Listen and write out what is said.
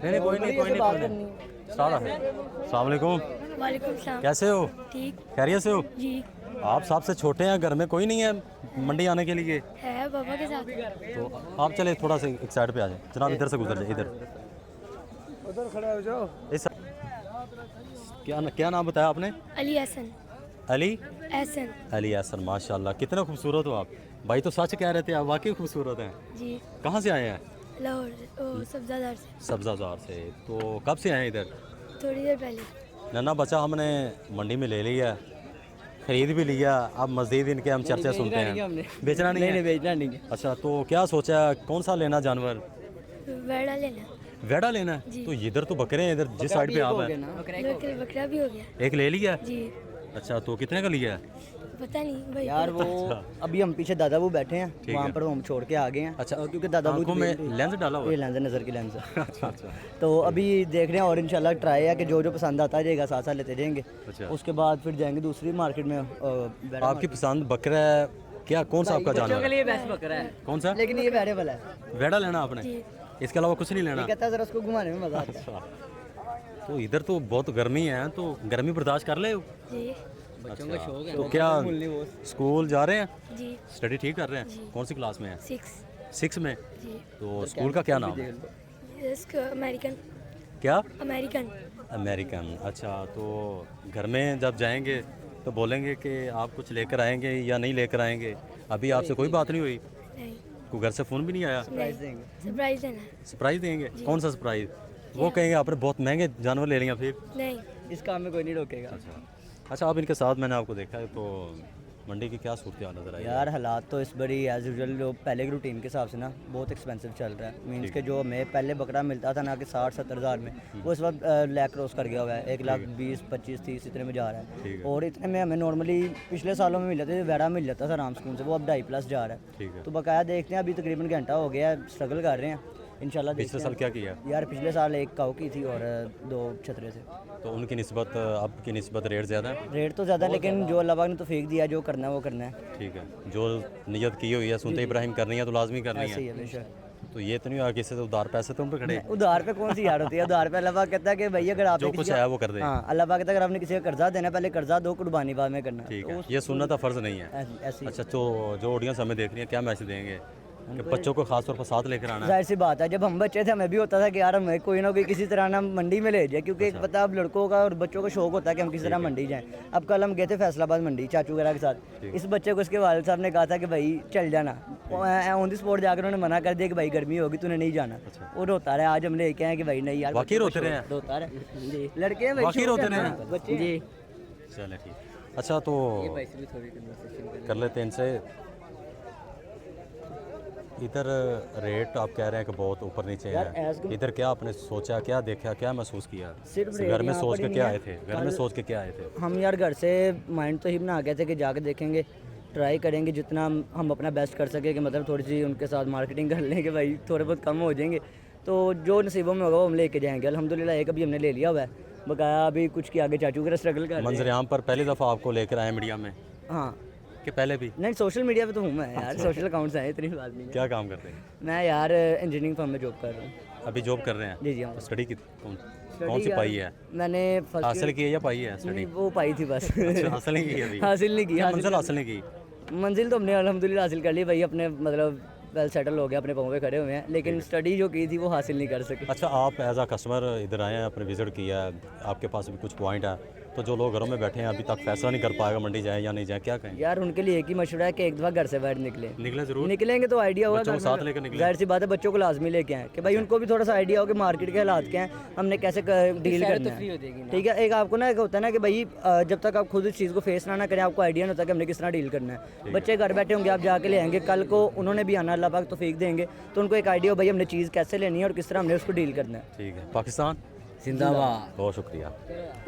नहीं कोई नहीं अस्सलाम वालेकुम। वालेकुम सलाम। कैसे हो? ठीक। खैरियत से हो? जी। आप सबसे छोटे हैं, घर में कोई नहीं है मंडी आने के लिए? है पापा के साथ। तो आप चले थोड़ा सा एक साइड पे आ जाए जनाब, इधर से गुजर जाए, इधर उधर खड़े हो जाओ। इस क्या नाम बताया आपने? अली हसन। अली हसन। अली हसन, माशाल्लाह कितने खूबसूरत हो आप। भाई तो सच कह रहे थे, आप वाकई खूबसूरत हैं। जी। कहाँ से आए हैं? लाहौर ओ सब्जादार से। सब्जाजार से। तो कब से आए हैं इधर? थोड़ी देर पहले। नन्ना बच्चा हमने मंडी में ले लिया, खरीद भी लिया, अब मज़ीद इनके हम चर्चा सुनते हैं। बेचना नहीं है? बेचना नहीं है। अच्छा, तो क्या सोचा कौन सा लेना जानवर? वेड़ा लेना। वेड़ा लेना है? जी। तो इधर तो बकरे हैं, इधर जिस साइड पे आप हैं। बकरा भी हो गया। एक ले लिया? जी। अच्छा, तो कितने का लिया है? पता नहीं भाई। यार वो अभी हम पीछे दादा वो बैठे हैं, ठीक वहाँ है। पर वो हम छोड़ के आ गए हैं। अच्छा, क्योंकि दादा आंखों में लेंस डाला हुआ ये है? लेंस है, नज़र की लेंस है। अच्छा अच्छा तो अभी देख रहे हैं और इंशाल्लाह ट्राई है कि जो जो पसंद आता जाएगा साथ साथ लेते जाएंगे। अच्छा। उसके बाद फिर जाएंगे दूसरी मार्केट में। आपकी पसंद बकरा है क्या? कौन सा आपका जानवर है? लिए बेस्ट बकरा है, कौन सा? लेकिन ये बैठे वाला है। वेड़ा लेना आपने? जी। इसके अलावा कुछ नहीं लेना? ये कहता है जरा उसको घुमाने में मजा आता है। अच्छा, तो इधर तो बहुत गर्मी है, तो गर्मी बर्दाश्त कर ले? जी। बच्चों का शौक है तो क्या स्कूल जा रहे हैं? जी। स्टडी ठीक कर रहे जी। हैं? कौन सी क्लास में है? 6। 6 में? जी। तो स्कूल का क्या नाम है? इसका अमेरिकन। क्या? अमेरिकन। अमेरिकन। अच्छा, तो घर में जब जाएंगे तो बोलेंगे कि आप कुछ लेकर आएंगे या नहीं लेकर आएंगे? अभी आपसे कोई बात नहीं हुई? नहीं। कोई घर से फ़ोन भी नहीं आया? सरप्राइज देंगे। सरप्राइज देना है। सरप्राइज देंगे? कौन सा सरप्राइज? वो कहेंगे आपने बहुत महंगे जानवर ले लिया फिर? नहीं। इस काम में कोई नहीं रोकेगा। अच्छा, आप इनके साथ मैंने आपको देखा है, तो मंडी की क्या सूरत हाल नज़र आई? यार हालात तो इस बड़ी एज यूजल जो पहले की रूटीन के हिसाब से ना बहुत एक्सपेंसिव चल रहा है। मीन्स के जो हमें पहले बकरा मिलता था ना कि 60-70 हज़ार में, वो इस वक्त लाख क्रॉस कर गया हुआ है। 1,20,25,30 इतने में जा रहा ठीक है। है। और इतने में हमें नॉर्मली पिछले सालों में मिल जाते थे, वेड़ा मिल जाता था आराम सुकून से, वो अब 2.5+ जा रहा है। ठीक है। तो बकाया देखते हैं, अभी तकरीबन घंटा हो गया है, स्ट्रगल कर रहे हैं इंशाल्लाह। पिछले साल क्या किया? यार पिछले साल एक काऊ की थी और 2 छतरे थे। तो उनकी निस्बत अब की निस्बत रेट ज़्यादा है? रेट तो ज़्यादा, लेकिन जो अल्लाह पाक ने तो फेंक दिया, जो करना है वो करना है। ठीक है, जो नियत की हुई है सुनते इब्राहिम करनी है तो लाजमी करनी ऐसे ही है। है बेशक। तो ये तो नहीं हुआ किसी से उधार पैसे तो उन पे खड़े? उधार पे कौन सी यार होती है? उधार पे अल्लाह पाक कहता है कि भाई अगर आपने जो कुछ है वो कर दे। हाँ, अल्लाह पाक कहता है अगर आपने किसी का कर्जा देना है, पहले कर्जा दो, कुर्बानी बाद में करना। ठीक तो है, ये सुन्नत फ़र्ज़ नहीं है। ऐसी अच्छा, तो जो ऑडियंस हमें देख रही है क्या मैसेज देंगे कि बच्चों को खास तौर पर साथ लेकर आना है? जाहिर सी बात है, जब हम बच्चे थे हमें भी होता था कि यार हमें कोई ना कोई किसी तरह ना मंडी में ले जाए, क्योंकि एक पता अब लड़कों का और बच्चों का शौक होता है कि हम किसी तरह मंडी जाएं। अब कल हम गए थे फैसलाबाद मंडी चाचू वगैरह के साथ। इस बच्चे को उसके वालिद साहब ने कहा था कि भाई चल जाना, ऑन द स्पॉट जाकर उन्होंने मना कर दिया कि भाई गर्मी होगी, तूने नहीं जाना। वो रोता रहा। आज हम लेके आए कि भाई नहीं यार, वाकई रोते रहे हैं? रोता रहे लड़के हैं भाई, वाकई शौक रोते है रहे ना, हैं? बच्चे जी। चले ठीक। अच्छा, तो कर लेते हैं इनसे। इधर रेट आप कह रहे हैं कि बहुत ऊपर नीचे है, इधर क्या आपने सोचा, क्या देखा, क्या महसूस किया? सिर्फ घर में यहाँ सोच पर के ही क्या नहीं आए थे? घर में सोच के क्या आए थे? हम यार घर से माइंड तो ही बना गए थे कि जाके देखेंगे, ट्राई करेंगे जितना हम अपना बेस्ट कर सके कि मतलब थोड़ी सी उनके साथ मार्केटिंग कर लें कि भाई थोड़े बहुत कम हो जाएंगे, तो जो नसीबों में होगा वो हम लेके जाएंगे। अल्हम्दुलिल्लाह एक अभी हमने ले लिया हुआ है, बकाया अभी कुछ के आगे चाचू के स्ट्रगल कर रहे हैं। मंजर आम पर पहली दफ़ा आपको लेकर आए मीडिया में हाँ, कि पहले भी? नहीं सोशल मीडिया पे तो हूँ मैं यार, सोशल अकाउंट्स हैं, इतनी बात नहीं है। क्या काम करते हैं? मैं यार इंजीनियरिंग फर्म में जॉब कर रहा हूँ। अभी जॉब कर रहे हैं? जी जी हाँ। तो स्टडी की कौन सी यार, पाई है? मैंने फर्स्ट हासिल की है या पाई है स्टडी? नहीं, वो पाई थी बस। अच्छा, हासिल नहीं की अभी? हासिल नहीं की। क्या मंजिल हासिल नहीं की? मंजिल तो हमने अल्हम्दुलिल्लाह हासिल कर ली भाई, अपने मतलब वेल सेटल हो गया, अपने पाँव पे खड़े हुए हैं, लेकिन स्टडी जो की थी वो हासिल नहीं कर सके। अच्छा, आप एज आ कस्टमर इधर आए हैं, आपने विज़िट किया है, आपके पास भी कुछ पॉइंट है, तो जो लोग घरों में बैठे हैं अभी तक फैसला नहीं कर पाएगा मंडी जाए या नहीं जाए, क्या कहें? यार उनके लिए एक ही मशवरा है कि एक दफ़ा घर से बाहर निकले। निकले ज़रूर? निकलेंगे तो आइडिया होगा, बच्चों को घर साथ में। लेकर निकले? जाहिर सी बात है, बच्चों को लाजमी लेके आए कि भाई उनको भी थोड़ा सा आइडिया हो कि मार्केट के हालात क्या हैं, हमने कैसे डील करना है। ठीक है, एक आपको ना एक होता है ना कि भाई जब तक आप खुद इस चीज़ को फेस ना करें, आपको आइडिया नहीं होता कि हमने किस तरह डील करना है। बच्चे घर बैठे होंगे, आप जाके ले आएंगे, कल को उन्होंने भी आना, अल्लाह पाक तो फेंक देंगे, तो उनको एक आइडिया हो भाई हमने चीज़ कैसे लेनी है और किस तरह हमने उसको डील करना है। ठीक है। पाकिस्तान जिंदाबाद। बहुत शुक्रिया।